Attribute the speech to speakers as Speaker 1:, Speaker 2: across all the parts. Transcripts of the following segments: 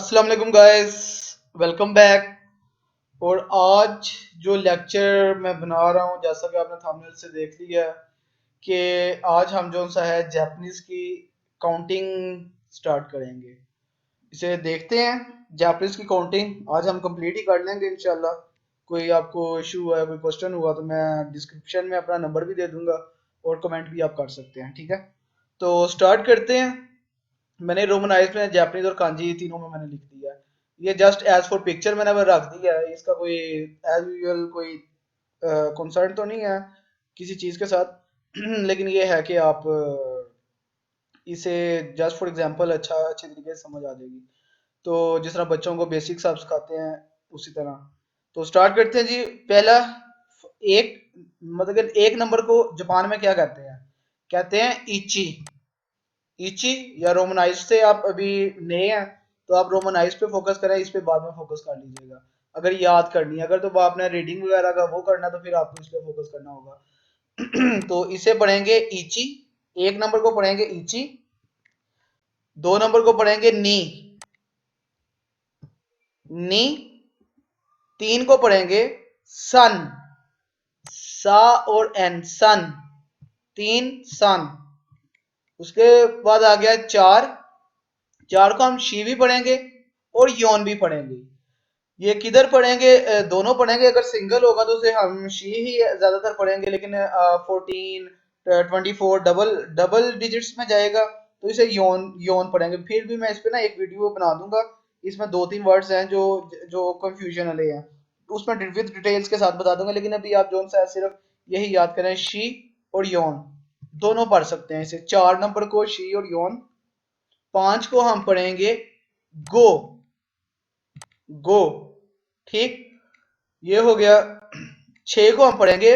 Speaker 1: अस्सलाम वालेकुम guys, welcome back. और आज जो लेक्चर मैं बना रहा हूँ, जैसा कि आपने थंबनेल से देख लिया कि आज हम जो सा है जापानीज की काउंटिंग स्टार्ट करेंगे। इसे देखते हैं। जापानीज की काउंटिंग आज हम कंप्लीट ही कर लेंगे इंशाल्लाह। कोई आपको इशू हुआ है, कोई क्वेश्चन हुआ तो मैं डिस्क्रिप्शन में अपना नंबर भी दे दूंगा और कमेंट भी आप कर सकते हैं, ठीक है। तो स्टार्ट करते हैं। मैंने रोमनाइज में जापानीज और कांजी तीनों में मैंने लिख दिया है। ये जस्ट एज फॉर पिक्चर मैंने अब रख दिया है। इसका कोई एज यूजुअल कोई कंसर्न तो नहीं है किसी चीज के साथ लेकिन ये है कि आप इसे जस्ट फॉर एग्जांपल अच्छे तरीके से समझ आ जाएगी। तो जिस तरह बच्चों को बेसिक्स आप सिखाते हैं उसी तरह। तो स्टार्ट करते हैं जी। पहला एक, मतलब कि एक नंबर को जापान में क्या कहते हैं? कहते हैं इची। इची या रोमनाइज से आप अभी नए हैं तो आप रोमनाइज पे फोकस करें, इस पे बाद में फोकस कर लीजिएगा। अगर याद करनी है, अगर तो आपने रीडिंग वगैरह का वो करना है तो फिर आपको इस पे फोकस करना होगा। तो इसे पढ़ेंगे इची। एक नंबर को पढ़ेंगे इची। दो नंबर को पढ़ेंगे नी। नी। तीन को पढ़ेंगे सन। सा और एन, सन। तीन सन। उसके बाद आ गया चार। चार को हम शी भी पढ़ेंगे और योन भी पढ़ेंगे। ये किधर पढ़ेंगे? दोनों पढ़ेंगे। अगर सिंगल होगा तो उसे हम शी ही ज्यादातर पढ़ेंगे, लेकिन 14 24 डबल डबल डिजिट्स में जाएगा तो इसे योन योन पढ़ेंगे। फिर भी मैं इस पे ना एक वीडियो बना दूंगा। इसमें दो तीन वर्ड्स हैं जो जो कंफ्यूजन वाले हैं, उसमें विद डिटेल्स के साथ बता दूंगा। लेकिन अभी आप जो सा सिर्फ यही याद करें, शी और योन दोनों पढ़ सकते हैं इसे। चार नंबर को शी और योन। पांच को हम पढ़ेंगे गो। गो, ठीक। ये हो गया। छह को हम पढ़ेंगे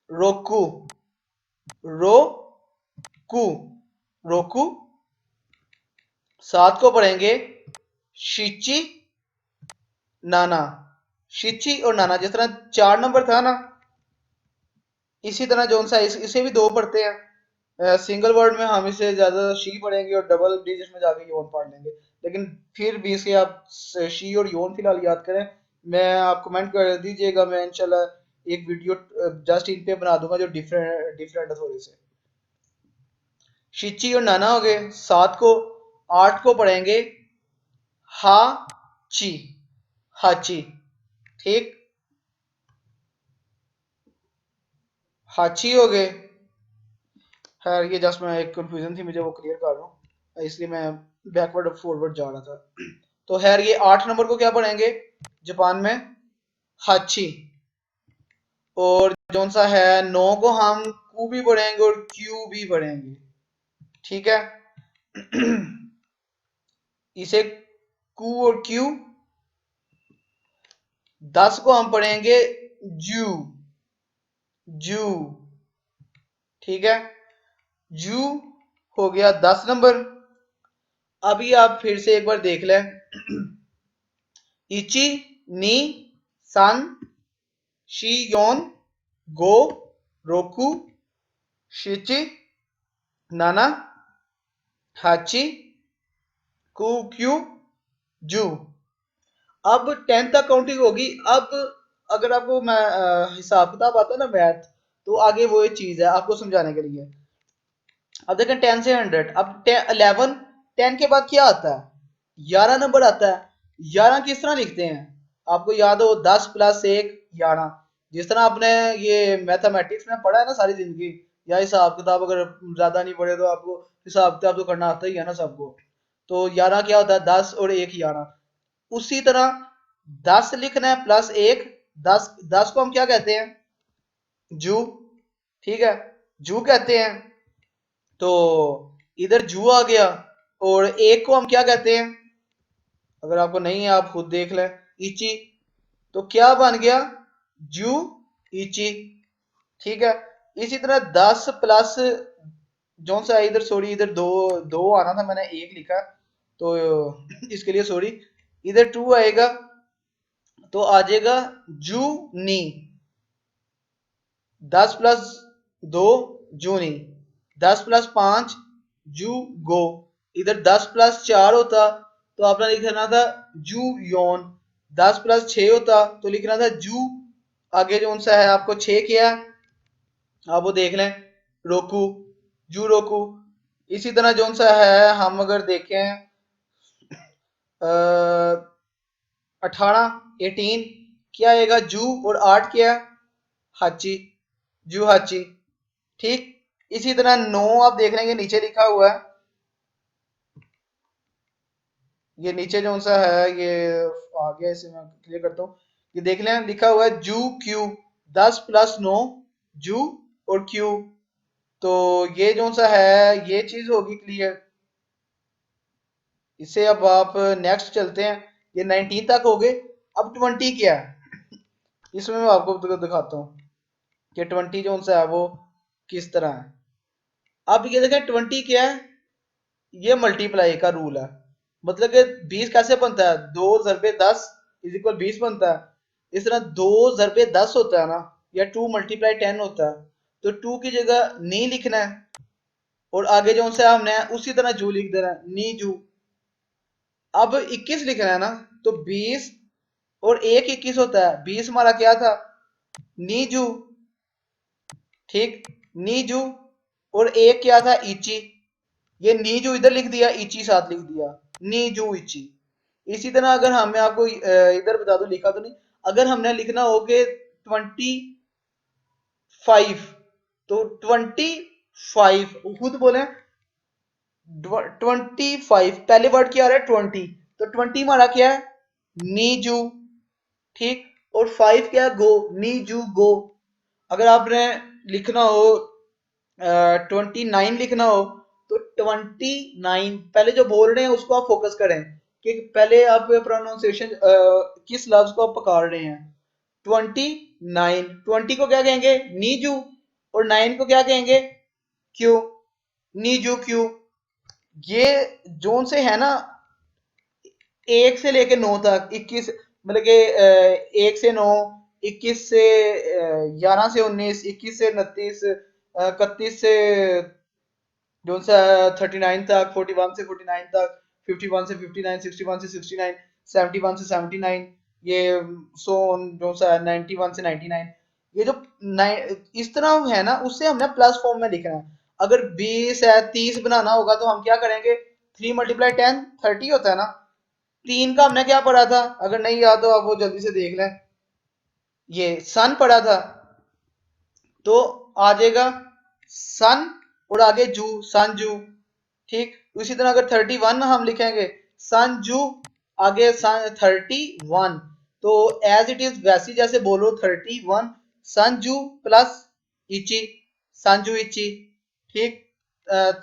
Speaker 1: रोकू। रोकू, रोकू। सात को पढ़ेंगे शिची नाना। शिची और नाना, जिस तरह चार नंबर था ना, इसी तरह जो सा इसे भी दो पढ़ते हैं। सिंगल वर्ड में हम इसे ज्यादा शी पढ़ेंगे और डबल डिजिट में जाके योन पढ़ लेंगे। लेकिन फिर भी इसे आप शी और योन फिलहाल याद करें। मैं आप कमेंट कर दीजिएगा, मैं इंशाल्लाह एक वीडियो जस्ट इन पे बना दूंगा जो डिफरेंट डिफरेंट है थोड़े से। शिची और नाना हो गए सात को। आठ को पढ़ेंगे हा ची। हाची, ठीक। हाची हो गए। खैर ये जस्ट मैं एक कंफ्यूजन थी, मुझे वो क्लियर कर रहा हूँ, इसलिए मैं बैकवर्ड और फॉरवर्ड जा रहा था। तो खैर ये आठ नंबर को क्या पढ़ेंगे जापान में? हाची। और कौन सा है, नौ को हम कू भी पढ़ेंगे और क्यू भी पढ़ेंगे, ठीक है। इसे कू और क्यू। दस को हम पढ़ेंगे जू। जू, ठीक है। जू हो गया 10 नंबर। अभी आप फिर से एक बार देख लें। इची, नी, सन, शी योन, गो, रोकू, शिची, नाना, हाची, कू क्यू, जू। अब 10 तक काउंटिंग होगी। अब अगर आपको मैं हिसाब किताब आता है ना, मैथ, तो आगे वो एक चीज है आपको समझाने के लिए। अब देखें 10 से 100। अब 11, 10 के बाद क्या आता है? 11 नंबर आता है। 11 किस तरह लिखते हैं? आपको याद हो 10 प्लस 1 11। जिस तरह आपने ये मैथमेटिक्स में पढ़ा है ना सारी जिंदगी, या हिसाब किताब अगर ज्यादा नहीं पढ़े तो आपको हिसाब किताब तो करना आता ही है ना सबको। तो 11 क्या होता है? 10 और 1 11। उसी तरह 10 लिखना है प्लस 1। 10 10 को हम क्या कहते हैं? जू, ठीक है। जू कहते हैं। तो इधर जू आ गया। और एक को हम क्या कहते हैं? अगर आपको नहीं है आप खुद देख लें। इची। तो क्या बन गया? जू इची, ठीक है। इसी तरह 10 प्लस जो सा इधर, सॉरी इधर दो दो आना था, मैंने एक लिखा तो इसके लिए सॉरी। इधर 2 आएगा तो आ जाएगा जू नी। 10 प्लस 2 जूनी। 10 प्लस 5 जू गो। इधर 10 प्लस 4 होता तो आपने लिखना था जू योन, 10 + 6 होता तो लिखना था जू, आगे जो सा है आपको 6 किया, आप वो देख लें, रोकू, जू रोकू। इसी तरह जो सा है हम अगर देखें 18 18 क्या आएगा जू, और 8 क्या है हाची, जू हाची। ठीक, इसी तरह 9 आप देख लेंगे नीचे लिखा हुआ है, ये नीचे जो सा है ये आगे इसे मैं क्लियर करता हूँ, ये देख लें लिखा हुआ है जू क्यू, 10 + 9 जू और क्यू। तो ये जो सा है ये चीज होगी क्लियर। इससे अब आप नेक्स्ट चलते हैं, ये 19 तक हो गए। अब 20 क्या है, इसमें मैं आपको दिखाता हूँ कि 20 जो सा है वो किस तरह है। अब ये देखें 20 क्या है, ये मल्टीप्लाई का रूल है, मतलब कि 20 कैसे बनता है, 2 ज़रबे 10 = 20 बनता है। इस तरह 2 ज़रबे 10 होता है ना, या 2 × 10 होता है, तो 2 की जगह नी लिखना है, और आगे जो सा हमने उसी तरह जू लिख देना है, नी जू। अब 21 लिखना है ना, तो 20 और 1 21 होता है, 20 हमारा क्या था नीजू, ठीक, नीजू, और एक क्या था इची, ये नीजू इधर लिख दिया, इची साथ लिख दिया, नीजू इची। इसी तरह अगर हमें आपको इधर बता दो, लिखा तो नहीं, अगर हमने लिखना हो कि 25, तो 25 खुद बोले 25, पहले वर्ड क्या आ रहा है 20, तो 20 हमारा क्या है नीजू, ठीक, और 5 क्या है गो, नीजू गो। अगर आपने लिखना हो 29 लिखना हो, तो 29 पहले जो बोल रहे हैं उसको आप फोकस करें कि पहले आप प्रोनाउंसिएशन किस लफ्ज को आप पकड़ रहे हैं। 29, 20 को क्या कहेंगे नीजू, और 9 को क्या कहेंगे क्यू, नीजू क्यू। ये जोन से है ना, 1 से लेके 9 तक 21, मतलब कि 1 से 9, 21 से 11 से 19, 21 से 29, 31 से जो सा 39 तक, 41 से 49 तक, 51 से 59, 61 से 69, 71 से 79, ये सो जो सा 91 से 99। ये जो इस तरह है ना, उससे हमने प्लस फॉर्म में लिखना है। अगर 20 है 30 बनाना होगा तो हम क्या करेंगे, 3 × 10 30 होता है ना। 3 का हमने क्या पढ़ा था, अगर नहीं याद तो आप वो जल्दी से देख लें, ये सन पढ़ा था, तो आ जाएगा सन, और आगे जू, सन जू, ठीक। इसी तरह अगर 31 हम लिखेंगे सन जू, आगे सन 31, तो एज इट इज वैसी जैसे बोलो 31 सन जू प्लस इची, संजू इची, ठीक।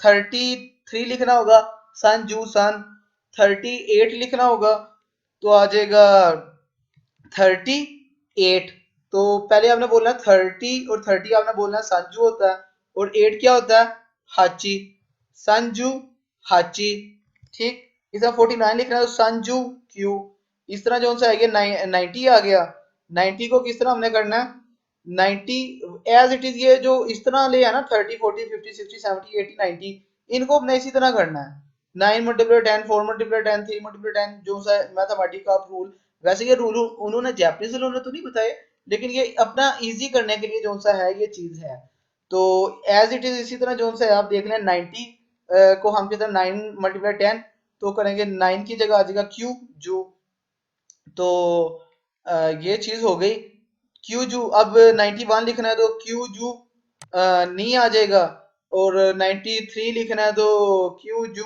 Speaker 1: 33 लिखना होगा सन जू सन, 38 लिखना होगा तो आ जाएगा 38। तो पहले आपने बोलना 30 और 30 आपने बोलना संजू होता है, और 8 क्या होता है हाची, संजू हाची, ठीक। इस तरह 49 लिखना है तो संजू क्यू। इस तरह जो सा है 90 आ गया, 90 को किस तरह हमने करना है, 90 एज इट इज, ये जो इस तरह ले है ना 30 40 50 60 70 80 90, इनको हमने इसी तरह करना है, 9 × 10, 4 × 10, 3 × 10, जो सा मैथमेटिक्स का रूल। वैसे ये रूल उन्होंने जापानीज उन्होंने तो नहीं बताए, लेकिन ये अपना इजी करने के लिए जो सा है ये चीज है। तो एज इट इज इसी तरह जो सा है आप देख लें 90 को हम कितना 9 × 10, तो करेंगे 9 की जगह आ जाएगा क्यू जू। तो ये चीज हो गई क्यू जू। अब 91 लिखना है तो क्यू जू नहीं आ जाएगा, और 93 लिखना है तो क्यू जू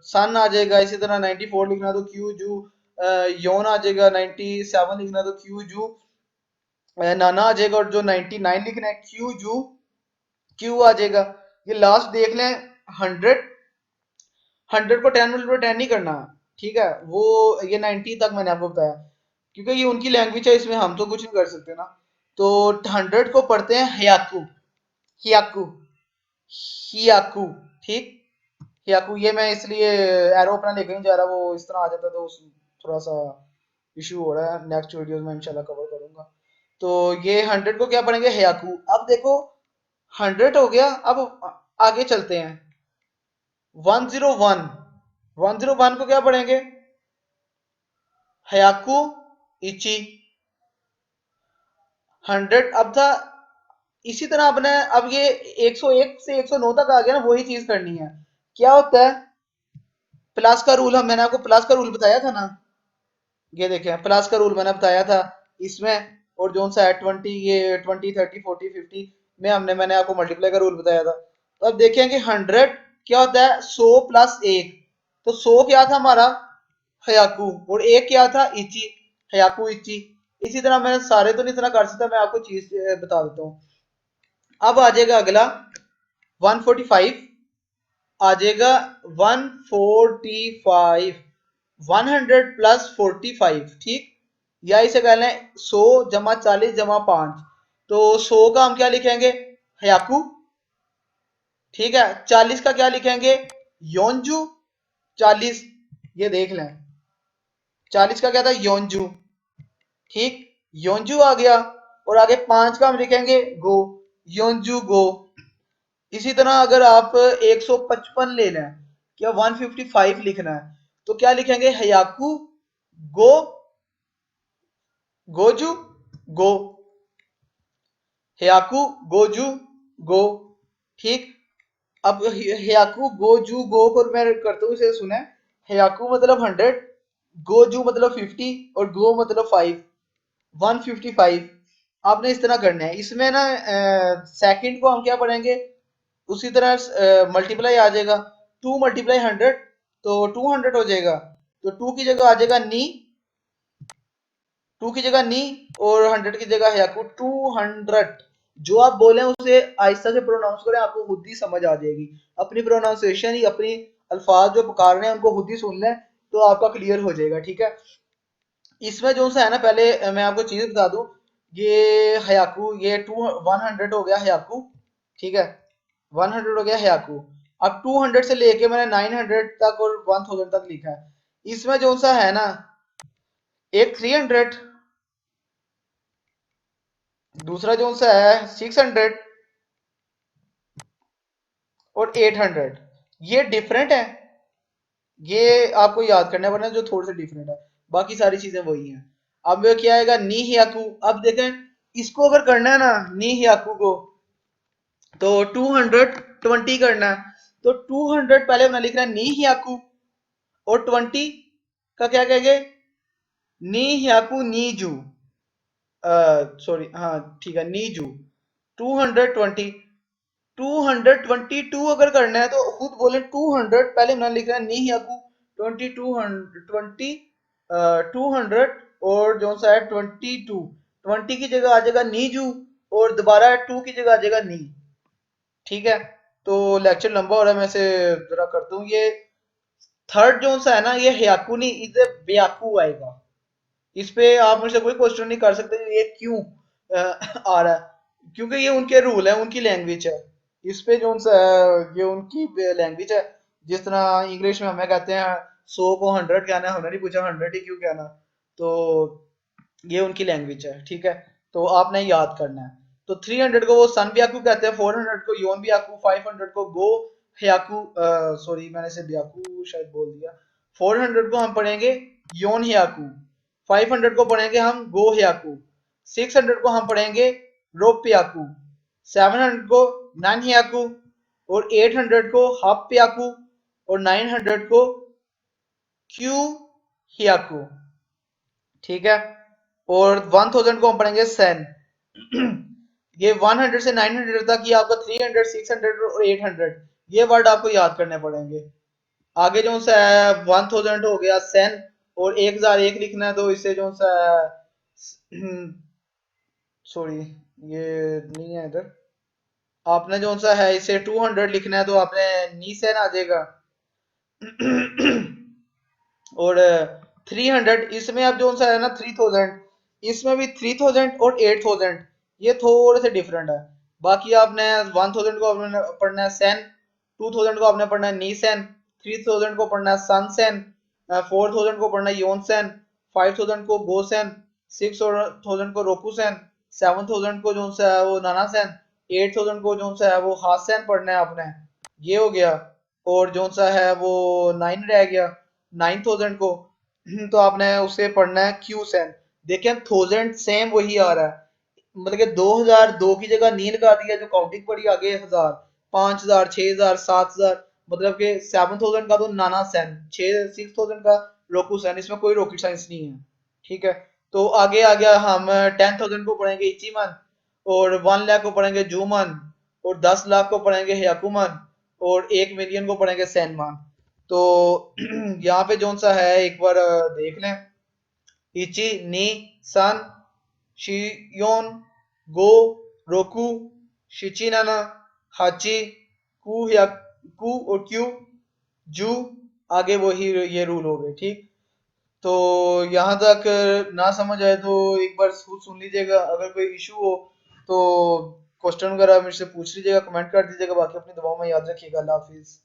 Speaker 1: सन आ जाएगा। इसी तरह 94 लिखना है तो क्यू जू यौन आ जाएगा, 97 लिखना है तो क्यू जू नाना आ जाएगा, और जो 99 लिखना है क्यू जू क्यू आ जाएगा। ये लास्ट देख लें 100, 100 को 10 × 10 नहीं करना, ठीक है, वो ये 90 तक मैंने आपको बताया, क्योंकि ये उनकी लैंग्वेज है, इसमें हम तो कुछ नहीं कर सकते ना। तो 100 को पढ़ते हैं हियाकू, हियाकू, हियाकू, ठीक, हियाकू। ये मैं इसलिए एरो अपना लेकर नहीं जा रहा, वो इस तरह आ जाता तो थोड़ा सा इशू हो रहा है, नेक्स्ट वीडियोस में इंशाल्लाह कवर करूंगा। तो ये 100 को क्या पढ़ेंगे हियाकू। अब देखो 100 हो गया, अब आगे चलते हैं 101, 101 को क्या पढ़ेंगे? हयाकू इची। 100 अब था इसी तरह आपने अब ये 101 से 109 तक आ गया ना, वही चीज करनी है। क्या होता है प्लस का रूल? हम मैंने आपको प्लस का रूल बताया था ना, ये देखें प्लस का रूल मैंने बताया था इसमें। और जो सा है 20, ये 20, 30, 40, 50 में मैंने आपको मल्टीप्लाई का रूल बताया था। तो अब देखें कि 100 क्या होता है 100 प्लस 1। तो 100 क्या था हमारा हयाकू, और एक क्या था इची, हयाकू इची। इसी तरह मैं सारे तो नहीं इतना कर सकता, मैं आपको चीज बता देता हूँ। अब आ जाएगा अगला 145, आ जाएगा 145, 100 प्लस 45, ठीक। या इसे कह लें 100 जमा 40 जमा 5। तो 100 का हम क्या लिखेंगे हयाकू, ठीक है। 40 का क्या लिखेंगे योंजू, 40, ये देख लें 40 का क्या था योंजू, ठीक। योंजू आ गया। और आगे 5 का हम लिखेंगे गो, योंजू गो। इसी तरह अगर आप 155 ले लें, क्या 155 लिखना है, तो क्या लिखेंगे हयाकू गो, गोजू गो, हयाकू गोजू गो, ठीक। अब हयाकू गोजू गो को मैं करता हूँ, इसे सुने। हयाकू मतलब 100, गोजू मतलब 50 और गो मतलब 5, 155। आपने इस तरह करना है। इसमें ना सेकंड को हम क्या पढ़ेंगे उसी तरह मल्टीप्लाई आ जाएगा। 2 मल्टीप्लाई 100 तो 200 हो जाएगा। तो 2 की जगह आ जाएगा नी, 2 की जगह नी, और 100 की जगह हयाकू 200। जो आप बोले उसे आहिस्ता से प्रोनाउंस करें, आपको खुद ही समझ आ जाएगी। अपनी प्रोनाउंसिएशन ही, अपनी अल्फाज जो पुकार रहे हैं उनको खुद ही सुन लें, तो आपका क्लियर हो जाएगा, ठीक है। इसमें जो सा है ना, पहले मैं आपको चीज बता दूं, ये हयाकू, ये 100 हो गया हयाकू, ठीक है। 100 हो गया हयाकू। अब 200 से लेके मैंने 900 तक और 1000 तक लिखा है। इसमें जो सा है ना, एक 300, दूसरा जो सा है 600 और 800, ये डिफरेंट है। ये आपको याद करना पड़ना जो थोड़े से डिफरेंट है, बाकी सारी चीजें वही हैं। अब क्या आएगा नी हियाकू। अब देखें इसको अगर करना है ना नी हियाकू को, तो 220 करना है। तो 200 पहले हमने लिखना है नी हियाकू, और 20 का क्या कहेंगे नी हियाकू नीजू, सॉरी हाँ ठीक है नीजू। 220, 222 अगर करना है तो खुद बोले 200 पहले हमने लिखना है नी हियाकू 22, 200, और जो सा है 22, 20 की जगह आ जाएगा नीजू, और दोबारा 2 की जगह आ जाएगा नी, ठीक है। तो लेक्चर लंबा हो रहा है, मैं इसे जरा करता हूँ। ये थर्ड जो सा है ना, ये हयाकू नहीं, इसे बेयाकू आएगा। इस पे आप मुझसे कोई क्वेश्चन नहीं कर सकते ये क्यों आ रहा है, क्योंकि ये उनके रूल है, उनकी लैंग्वेज है। इस पे जो सा है, ये उनकी लैंग्वेज है। जिस तरह इंग्लिश में हमें कहते हैं 100 को 100 कहना है, हमने नहीं पूछा 100 ही क्यों कहना। तो ये उनकी लैंग्वेज है, ठीक है। तो आपने याद करना है। तो 300 को वो सन ब्याकू कहते हैं, 400 को योन ब्याकू, 500 को गो हयाकू, सॉरी मैंने इसे ब्याकू शायद बोल दिया। 400 को हम पढ़ेंगे योन हयाकू, 500 को पढ़ेंगे हम गो हयाकू, 600 को हम पढ़ेंगे रोप हयाकू, 700 को नन हयाकू, और 800 को हाप हयाकू, और 900 को क्यू हियाकू, ठीक है। और 1000 को हम पढ़ेंगे सेन। ये 100 से 900 तक, ये आपका 300, 600 और 800, ये वर्ड आपको याद करने पड़ेंगे। आगे जो सा 1000 हो गया सेन, और 1001 लिखना है तो इसे जो सा सॉरी ये नहीं है इधर। आपने जो सा है इसे 200 लिखना है तो आपने नी सेन आ जाएगा। और 300, इसमें अब जो सा है ना 3000, इसमें भी 3000 और 8000, ये थोड़े से डिफरेंट है। बाकी आपने 1000 को आपने पढ़ना है सेन, 2000 को आपने पढ़ना है नी सेन, 3000 को पढ़ना है सन सेन, 4000 को पढ़ना है योन सेन, 5000 को गो सेन, 6000 को रोकू सेन, 7000 को जो सा है वो नाना सेन, 8000 को जो सा है वो हाथ सेन पढ़ना है आपने। ये हो गया। और जो सा है वो 9 रह गया 9000 को। तो आपने उसे पढ़ना है क्यू सेन। देखिए 1000 सेम वही आ रहा है, मतलब कि 2002 की जगह नी लगा दिया, जो काउंटिंग पड़ी आगे 1000, 5000, 6000, 7000, मतलब कि 7000 का तो नाना सेन, 6000 का रोकू सेन, इसमें कोई रॉकेट साइंस नहीं है। ठीक है, तो आगे आ गया, हम 10,000 को पढ़ेंगे इचीमन, और 1 लाख को पढ़ेंगे जूमन, और 10 लाख को पढ़ेंगे याकुमन, और 1 मिलियन को पढ़ेंगे सैनमान। तो यहाँ पे जोन सा है एक बार देख लें। इची, नी, सन, शियोन, गो, रोकू, शिचिनाना, हाची, कू या कू और क्यू, जू, आगे वही ये रूल हो गए। ठीक, तो यहाँ तक ना समझ आए तो एक बार सुन लीजिएगा, अगर कोई इशू हो तो क्वेश्चन वगैरह मेरे से पूछ लीजिएगा, कमेंट कर दीजिएगा। बाकी अपनी दुआओं में याद रखिएगा। अल्लाह हाफिज।